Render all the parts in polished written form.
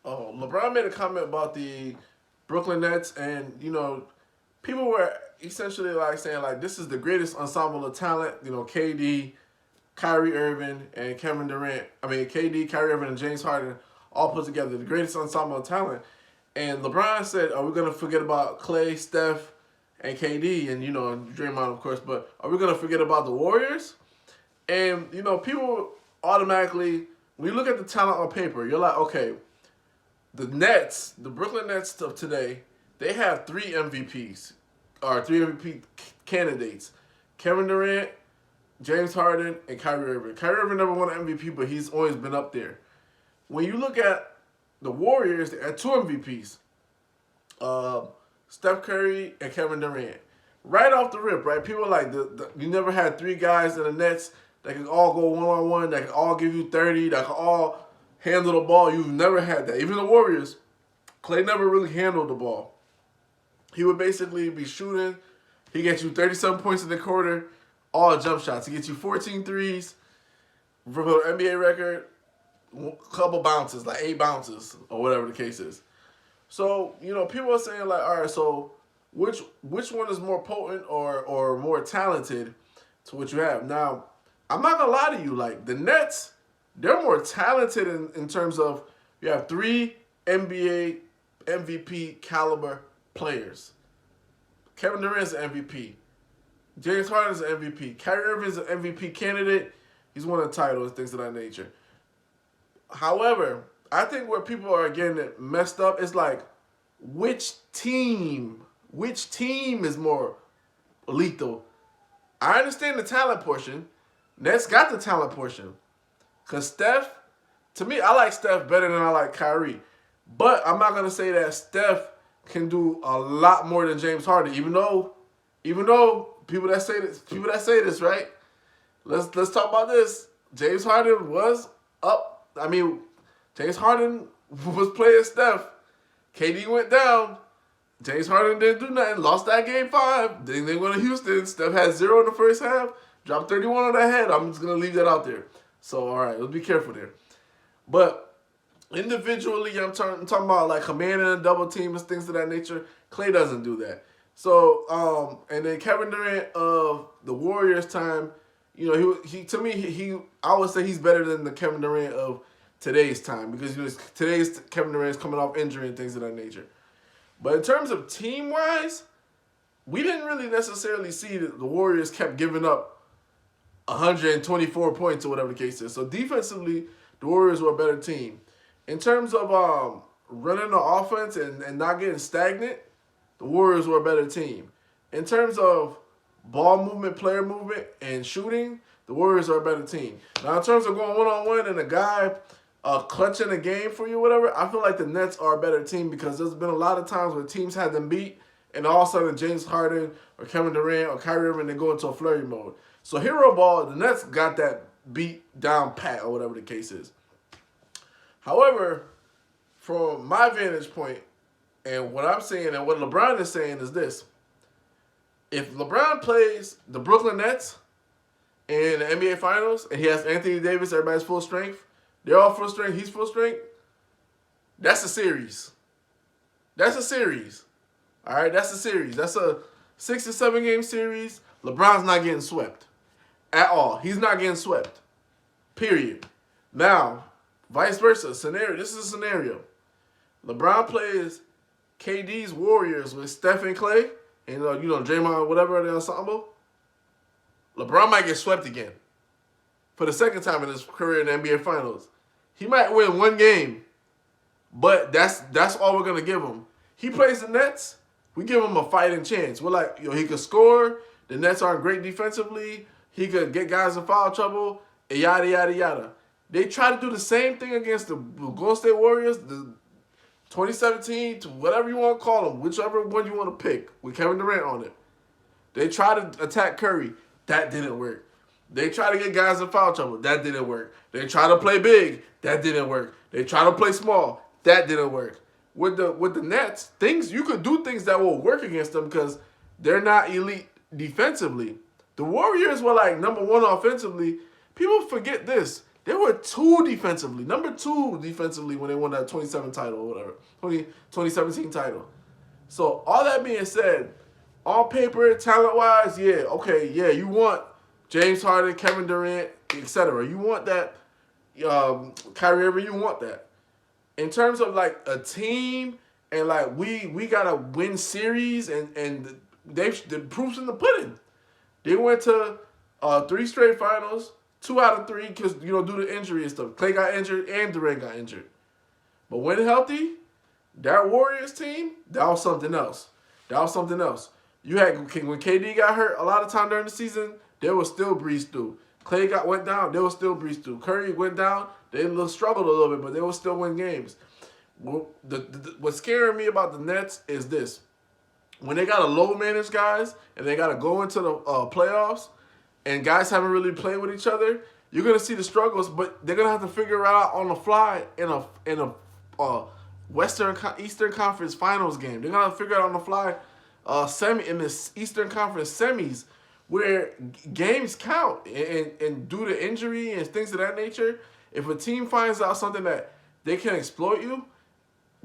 Oh, LeBron made a comment about the Brooklyn Nets, and people were essentially like saying like this is the greatest ensemble of talent. KD, Kyrie Irving, and Kevin Durant. I mean, KD, Kyrie Irving, and James Harden all put together, the greatest ensemble of talent. And LeBron said, "Are we gonna forget about Clay, Steph, and KD, and Draymond, of course? But are we gonna forget about the Warriors?" And people automatically, when you look at the talent on paper, you're like, okay, the Nets, the Brooklyn Nets of today, they have three MVPs, or three MVP candidates: Kevin Durant, James Harden, and Kyrie Irving. Kyrie Irving never won an MVP, but he's always been up there. When you look at the Warriors, they had two MVPs, Steph Curry and Kevin Durant. Right off the rip, right? People are like, you never had three guys in the Nets that can all go one-on-one, that can all give you 30, that can all handle the ball. You've never had that. Even the Warriors, Clay never really handled the ball. He would basically be shooting. He gets you 37 points in the quarter, all jump shots. He gets you 14 threes, from an NBA record, a couple bounces, like 8 bounces, or whatever the case is. So, people are saying like, all right, so which one is more potent or more talented to what you have? Now, I'm not gonna lie to you, like the Nets, they're more talented in terms of you have three NBA MVP caliber players. Kevin Durant's an MVP. James Harden's an MVP. Kyrie Irving's an MVP candidate. He's won a title and things of that nature. However, I think where people are getting messed up is like, which team is more lethal? I understand the talent portion. Nets got the talent portion. Because Steph, to me, I like Steph better than I like Kyrie. But I'm not going to say that Steph can do a lot more than James Harden. Even though people that say this, right? Let's talk about this. James Harden was up. I mean, James Harden was playing Steph. KD went down. James Harden didn't do nothing. Lost that game 5. Then they went to Houston. Steph had 0 in the first half. Dropped 31 on that head. I'm just going to leave that out there. So, all right, let's be careful there. But individually, I'm talking about like commanding a double team and things of that nature. Clay doesn't do that. So, and then Kevin Durant of the Warriors time, he to me, I would say he's better than the Kevin Durant of today's time, because today's Kevin Durant is coming off injury and things of that nature. But in terms of team-wise, we didn't really necessarily see that the Warriors kept giving up 124 points or whatever the case is. So defensively, the Warriors were a better team. In terms of running the offense and not getting stagnant, the Warriors were a better team. In terms of ball movement, player movement, and shooting, the Warriors are a better team. Now, in terms of going one-on-one and a guy clutching a game for you, whatever, I feel like the Nets are a better team, because there's been a lot of times where teams had them beat, and all of a sudden James Harden or Kevin Durant or Kyrie Irving, they go into a flurry mode. So hero ball, the Nets got that beat down pat or whatever the case is. However, from my vantage point, and what I'm saying and what LeBron is saying is this: if LeBron plays the Brooklyn Nets in the NBA Finals and he has Anthony Davis, everybody's full strength, they're all full strength, he's full strength, that's a series. That's a series. All right, that's a series. That's a 6 to 7 game series. LeBron's not getting swept at all. He's not getting swept. Period. Now, vice versa. Scenario. This is a scenario. LeBron plays KD's Warriors with Steph and Clay, and Draymond, whatever, the ensemble. LeBron might get swept again for the second time in his career in the NBA Finals. He might win one game, but that's all we're gonna give him. He plays the Nets, we give him a fighting chance. We're like, he could score. The Nets aren't great defensively. He could get guys in foul trouble, and yada, yada, yada. They try to do the same thing against the Golden State Warriors, the 2017 to whatever you want to call them, whichever one you want to pick, with Kevin Durant on it. They try to attack Curry. That didn't work. They try to get guys in foul trouble. That didn't work. They try to play big. That didn't work. They try to play small. That didn't work. With the Nets, you could do things that will work against them because they're not elite defensively. The Warriors were like number 1 offensively. People forget this. They were 2 defensively. Number 2 defensively when they won that 27 title or whatever. 2017 title. So, all that being said, on paper, talent-wise, yeah, okay, yeah, you want James Harden, Kevin Durant, etc. You want that, Kyrie Irving, you want that. In terms of, like, a team and, like, we got to win series and the proof's in the pudding. They went to 3 straight finals, 2 out of 3 because, due to injury and stuff. Clay got injured and Durant got injured. But when healthy, that Warriors team, that was something else. You had, when KD got hurt a lot of time during the season, they would still breeze through. Clay went down, they would still breeze through. Curry went down, they struggled a little bit, but they would still win games. What's scaring me about the Nets is this. When they got to low manage guys and they got to go into the playoffs and guys haven't really played with each other, you're going to see the struggles, but they're going to have to figure it out on the fly in a Eastern Conference Finals game. They're going to figure it out on the fly in the Eastern Conference semis where games count. And due to injury and things of that nature, if a team finds out something that they can exploit you,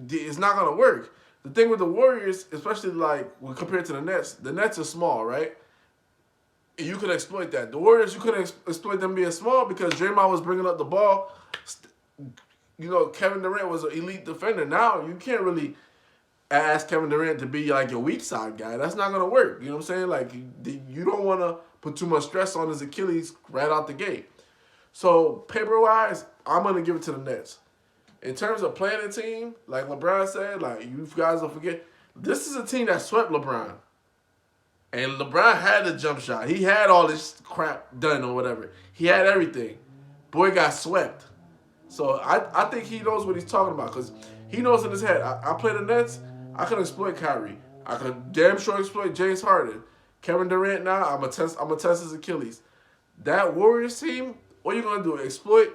it's not going to work. The thing with the Warriors, especially like when compared to the Nets are small, right? And you could exploit that. The Warriors, you couldn't exploit them being small because Draymond was bringing up the ball. Kevin Durant was an elite defender. Now, you can't really ask Kevin Durant to be like your weak side guy. That's not going to work. You know what I'm saying? Like, you don't want to put too much stress on his Achilles right out the gate. So, paper-wise, I'm going to give it to the Nets. In terms of playing a team, like LeBron said, like you guys don't forget, this is a team that swept LeBron. And LeBron had the jump shot. He had all this crap done or whatever. He had everything. Boy got swept. So I think he knows what he's talking about because he knows in his head, I play the Nets, I can exploit Kyrie. I can damn sure exploit James Harden. Kevin Durant now, I'm gonna test his Achilles. That Warriors team, what are you gonna do? Exploit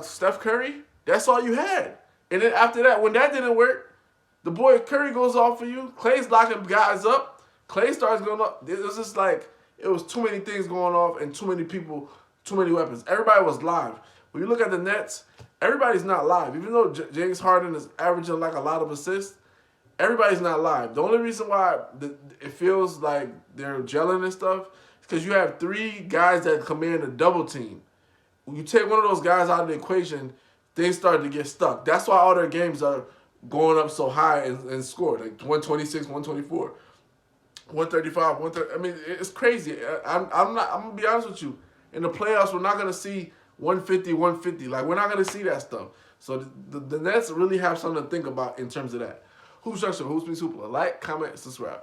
Steph Curry? That's all you had. And then after that, when that didn't work, the boy Curry goes off for you. Clay's locking guys up. Clay starts going up. It was just like, it was too many things going off and too many people, too many weapons. Everybody was live. When you look at the Nets, everybody's not live. Even though James Harden is averaging like a lot of assists, everybody's not live. The only reason why it feels like they're gelling and stuff is because you have 3 guys that command a double team. When you take one of those guys out of the equation, things started to get stuck. That's why all their games are going up so high and scored. Like 126, 124, 135, 130. I mean, it's crazy. I'm going to be honest with you. In the playoffs, we're not going to see 150, 150. Like, we're not going to see that stuff. So the Nets really have something to think about in terms of that. Hoops Junction, Hoops Meets Hoopla. Like, comment, subscribe.